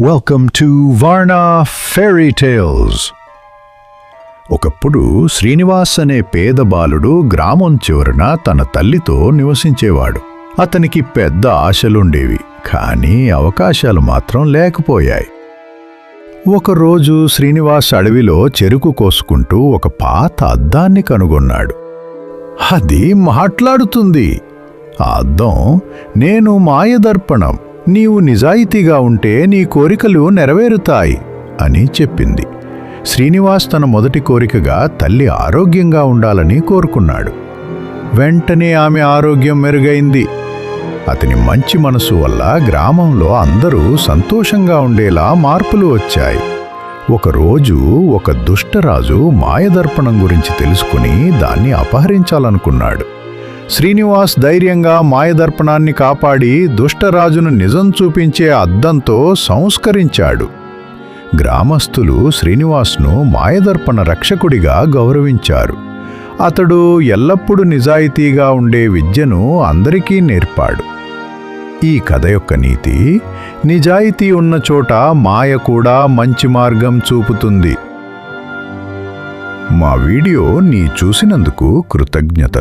Welcome to వార్నా fairy tales. ఒకప్పుడు శ్రీనివాస్ అనే పేద బాలుడు గ్రామం చివరన తన తల్లితో నివసించేవాడు. అతనికి పెద్ద ఆశలుండేవి, కానీ అవకాశాలు మాత్రం లేకపోయాయి. ఒకరోజు శ్రీనివాస్ అడవిలో చెరుకు కోసుకుంటూ ఒక పాత అద్దాన్ని కనుగొన్నాడు. అది మాట్లాడుతుంది. ఆ అద్దం, "నేను మాయదర్పణం, నీవు నిజాయితీగా ఉంటే నీ కోరికలు నెరవేరుతాయి" అని చెప్పింది. శ్రీనివాస్ తన మొదటి కోరికగా తల్లి ఆరోగ్యంగా ఉండాలని కోరుకున్నాడు. వెంటనే ఆమె ఆరోగ్యం మెరుగైంది. అతని మంచి మనసు వల్ల గ్రామంలో అందరూ సంతోషంగా ఉండేలా మార్పులు వచ్చాయి. ఒకరోజు ఒక దుష్టరాజు మాయదర్పణం గురించి తెలుసుకుని దాన్ని అపహరించాలనుకున్నాడు. శ్రీనివాస్ ధైర్యంగా మాయదర్పణాన్ని కాపాడి దుష్టరాజును నిజం చూపించే అద్దంతో సంస్కరించాడు. గ్రామస్తులు శ్రీనివాస్ను మాయదర్పణ రక్షకుడిగా గౌరవించారు. అతడు ఎల్లప్పుడూ నిజాయితీగా ఉండే విద్యను అందరికీ నేర్పాడు. ఈ కథ యొక్క నీతి: నిజాయితీ ఉన్న చోట మాయ కూడా మంచి మార్గం చూపుతుంది. మా వీడియో నీ చూసినందుకు కృతజ్ఞతలు.